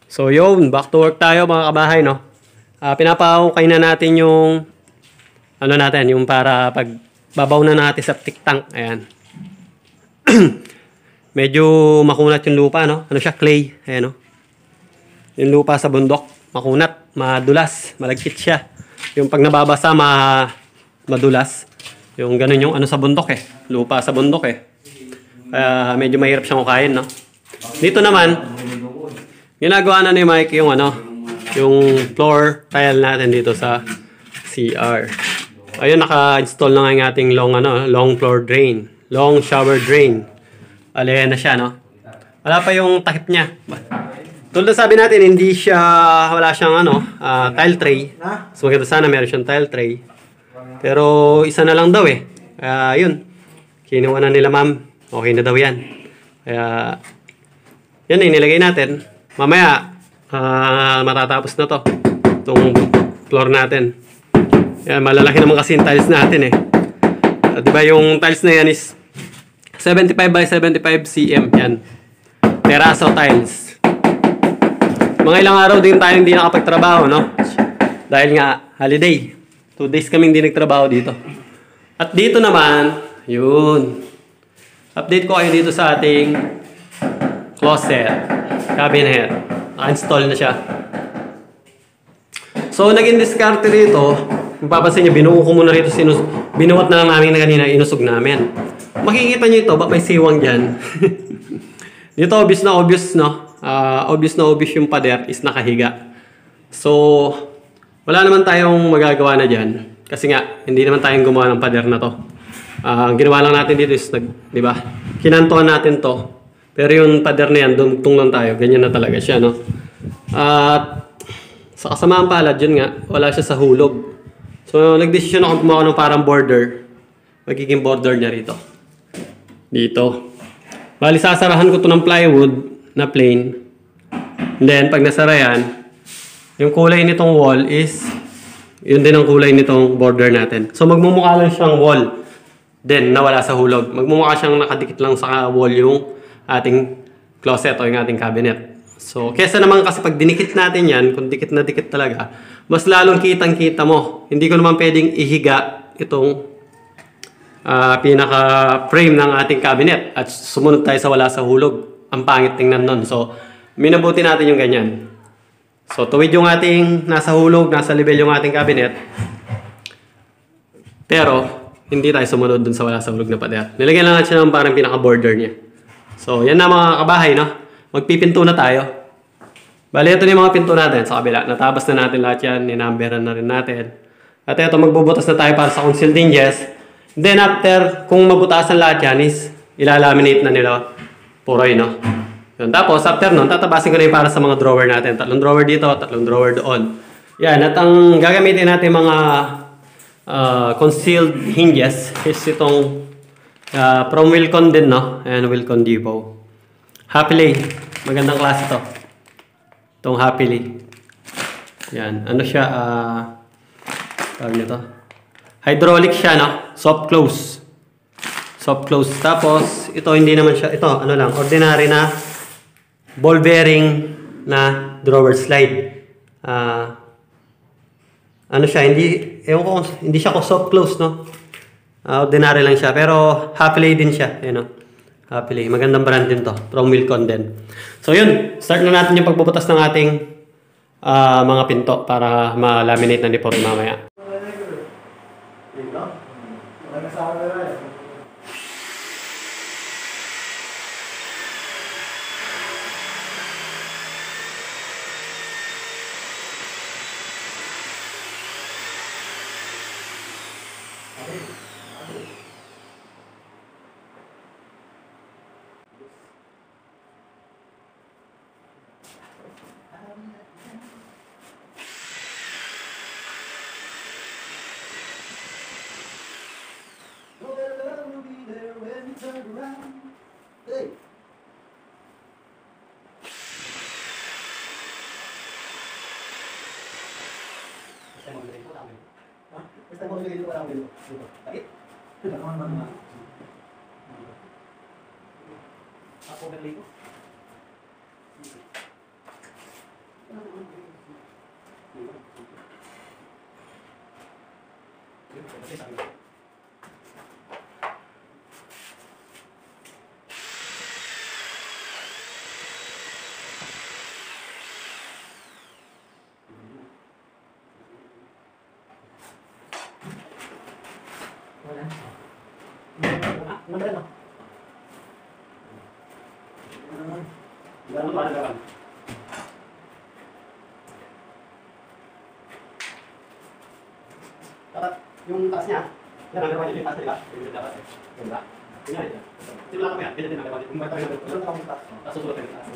So yun, back to work tayo mga kabahay, no? Pinapahukay na natin yung ano natin, yung para pag babaw na natin sa septic tank. Ayan. Medyo makunat yung lupa, no? Ano siya? Clay. Ayan, no? Yung lupa sa bundok, makunat, madulas, malagkit siya. Yung pag nababasa, madulas. Yung ganun yung ano sa bundok eh. Lupa sa bundok eh. Medyo mahirap siyang ukayin, no? Dito naman, ginagawa na ni Mike yung ano, yung floor tile natin dito sa CR. Ayun, naka-install na nga yung ating long floor drain. Long shower drain. Ayan na siya, no? Wala pa yung takip niya. Tulad sabi natin, wala siyang tile tray. So maganda sana meron siyang tile tray. Pero isa na lang daw eh. Yun. Kinuha na nila ma'am. Okay na daw yan. Kaya, yan eh, nilagay natin. Mamaya, matatapos na to. Itong floor natin. Yan, malalaki naman kasi yung tiles natin eh. Diba yung tiles na yan is 75 by 75 cm. Yan. Terrazo tiles. Mga ilang araw din tayo hindi nakapagtrabaho, no? Dahil nga, holiday. 2 days kaming hindi nagtrabaho dito. At dito naman, yun. Update ko kayo dito sa ating closet. Cabinet. Naka-install na siya. So, naging diskarte rito. Kung papansin nyo, binuo ko muna rito. Binuot na lang namin na kanina, inusog namin. Makikita nyo ito, ba't may siwang dyan? Dito, obvious na obvious, no? Obvious na obvious yung pader is nakahiga. So, wala naman tayong magagawa na dyan. Kasi nga, hindi naman tayong gumawa ng pader na to. Ang ginawa lang natin dito is, di ba? Kinantuan natin to. Pero yung pader na yan, dumugtong lang tayo. Ganyan na talaga siya, no? At sa kasamaan palad, yun nga, wala siya sa hulog. So, nagdesisyon ako gumawa ng parang border. Magiging border niya rito. Dito. Bali, sasarahan ko to ng plywood na plain. And then, pag nasara yan, yung kulay nitong wall is, yun din ang kulay nitong border natin. So, magmumukha lang siyang wall. Then, nawala sa hulog. Magmumukha siyang nakadikit lang sa wall yung ating closet o yung ating cabinet. So, kesa naman kasi pag dinikit natin yan, kung dikit na dikit talaga, mas lalong kitang-kita mo. Hindi ko naman pwedeng ihiga itong pinaka-frame ng ating cabinet at sumunod tayo sa wala sa hulog. Ang pangit tingnan nun. So, minabuti natin yung ganyan. So, tuwid yung ating nasa hulog, nasa level yung ating cabinet. Pero, hindi tayo sumunod dun sa wala sa hulog na pader. Nilagyan lang natin siya ng parang pinaka-border niya. So, yan na mga kabahay, no? Magpipinto na tayo. Bali, ito na yung mga pinto natin sa kabila. Natabas na natin lahat yan. Ninumberan na rin natin. At ito, magbubutas na tayo para sa concealed hinges. Then, after, kung mabutasan lahat yan is, ilalaminate na nila puroy, no? Yun. Tapos, after nun, tatabasin ko na yung para sa mga drawer natin. 3 drawer dito, 3 drawer doon. Yan. At ang gagamitin natin mga concealed hinges is itong from Wilcon din, no? Ayan, Wilcon Devo. Happily. Magandang klase to. Itong Happily. Yan. Ano siya? Tawag nito. Hydraulic siya, no? Soft close. Soft close. Tapos, ito hindi naman siya. Ito, ano lang. Ordinary na ball bearing na drawer slide. Ano siya? Hindi siya soft close, no? Ordinary lang siya. Pero Happily din siya. Ayan, no? Happily. Magandang brand din to. From Wilcon din. So yun. Start na natin yung pagbubutas ng ating mga pinto para ma-laminate na ni Poro mamaya. Basta mo dito ko lang dito. Bakit? Ako dito. Dapat yung taas niya, yan ang gawin yung taas nila. Yung dapat eh. Yung ba? Yan yan. Simula kami yan, ganyan din ang gawin. Kung ba tayo nandun, susunod ako yung taas. Tapos susunod tayo yung taas.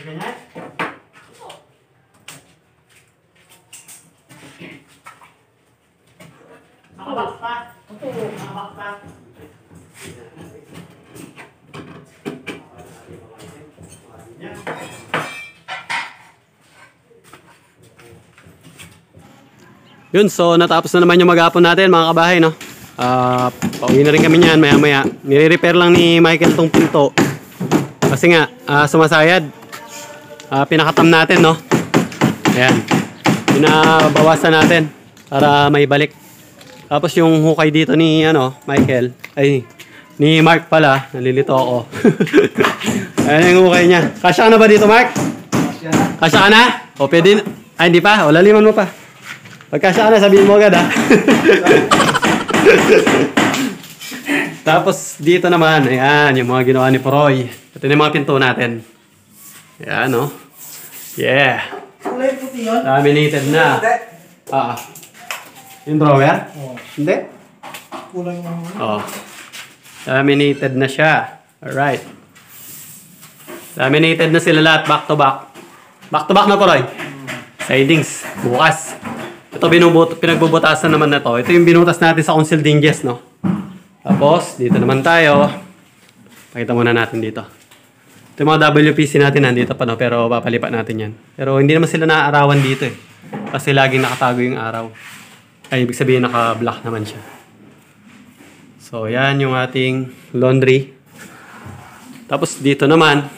Ganyan? Nakabox pa? Opo. Nakabox pa? Yun, so natapos na naman yung maghapon natin mga kabahay, no? Pauwi na rin kami niyan maya-maya. Nire-repair lang ni Michael tong pinto. Kasi nga, sumasayad. Pinakatam natin, no? Ayan. Pinabawasan natin para may balik. Tapos yung hukay dito ni Michael, ay Ni Mark pala. Nalilito ako. Ayan yung ukay niya. Kasya ka na ba dito, Mark? Kasya ka na? O pwede na. Ay, hindi pa. O, laliman mo pa. Pag kasya ka na, sabihin mo agad, ha? Tapos, dito naman. Ayan, yung mga ginawa ni Poroy. Ito yung mga pinto natin. Ayan, no? Yeah. Kulay puti yun? Laminated na. Yung drawer? Oo. Hindi? Kulay mo. Oo. Laminated na siya. Alright. Laminated na sila lahat. Back to back. Back to back na Poroy. Sidings. Bukas. Ito pinagbubutasan naman na to. Ito yung binutas natin sa Council Dinges, no? Tapos, dito naman tayo. Pakita muna natin dito. Ito yung mga WPC natin nandito pa, no? Pero papalipat natin yan. Pero hindi naman sila naaarawan dito, eh. Kasi laging nakatago yung araw. Ay, ibig sabihin naka-black naman siya. So, yan yung ating laundry. Tapos, dito naman,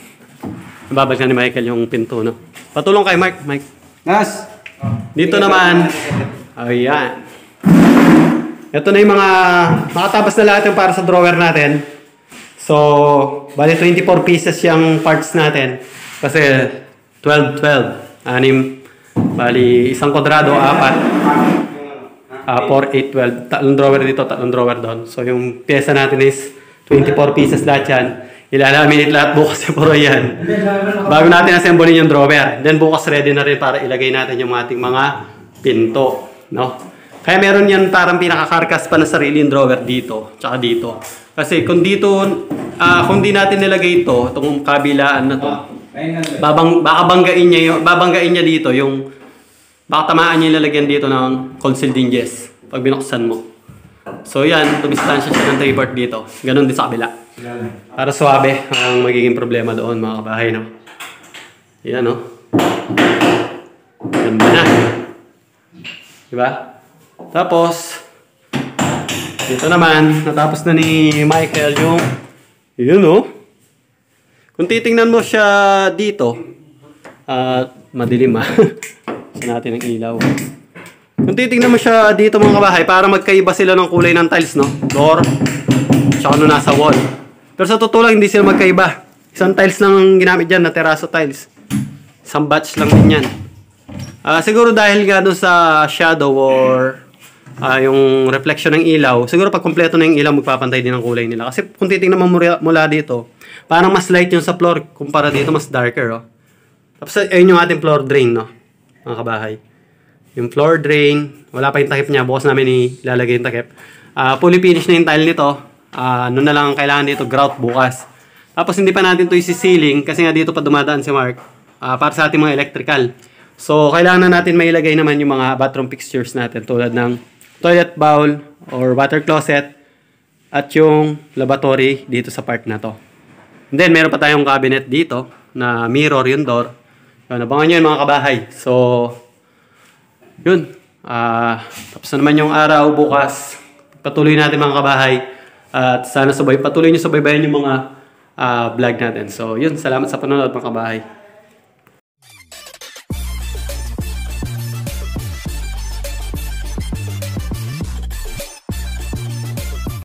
nababalikan ni Michael yung pinto, no? Patulong kay Mike. Mike. Nas! Dito naman, ayan. Ito na yung mga, makatabas na lahat yung para sa drawer natin. So, bali 24 pieces yung parts natin. Kasi 12, 12. Anim. Bali, isang kwadrado, 4. 4, 8, 12. Tatlong drawer dito, tatlong drawer doon. So, yung pyesa natin is 24 pieces lahat yan. Ilalaminate lahat bukas yung puro yan. Bago natin assemblein yung drawer. Then bukas ready na rin para ilagay natin yung ating mga pinto. No? Kaya meron yan parang pinakakarkas pa na sarili yung drawer dito. Tsaka dito. Kasi kung dito, kung di natin nilagay ito, itong kabilaan na to, baka babanggain niya dito yung, baka tamaan niya yung lalagyan dito ng Council Dinges pag binuksan mo. So yan, tumistansya siya ng triport dito. Ganon din sa kabila. Para suwabe ang magiging problema doon mga kabahay, no? Yan, no? Ganda na. Diba? Tapos, dito naman, natapos na ni Michael yung, yun, no? Kung titingnan mo siya dito, madilim, ha? Gusto natin ng ilaw. Kung titingnan mo siya dito mga kabahay, para magkaiba sila ng kulay ng tiles, no? Door, tsaka no nasa wall. Pero sa totoo lang, hindi sila magkaiba. Isang tiles lang ginamit dyan na terrazo tiles. Isang batch lang din yan. Siguro dahil nga doon sa shadow or yung reflection ng ilaw, siguro pag kompleto na yung ilaw, magpapantay din ang kulay nila. Kasi kung titingnan mo mula dito, parang mas light yung sa floor kumpara dito, mas darker. Oh. Tapos ayun yung ating floor drain, no? Mga kabahay. Yung floor drain, wala pa yung takip niya. Bukas namin ilalagay yung takip. Fully finish na yung tile nito. Ano na lang ang kailangan dito, grout bukas. Tapos hindi pa natin ito isi-sealing kasi nga dito pa dumadaan si Mark para sa ating mga electrical. So kailangan na natin mailagay naman yung mga bathroom fixtures natin tulad ng toilet bowl or water closet at yung lavatory dito sa part na to. And then meron pa tayong cabinet dito na mirror yung door. Abangan nyo yun mga kabahay. So yun. Tapos na naman yung araw bukas. Patuloy natin mga kabahay. At sana patuloy nyo subaybayan yung mga vlog natin. So, yun. Salamat sa panonood mga kabahay.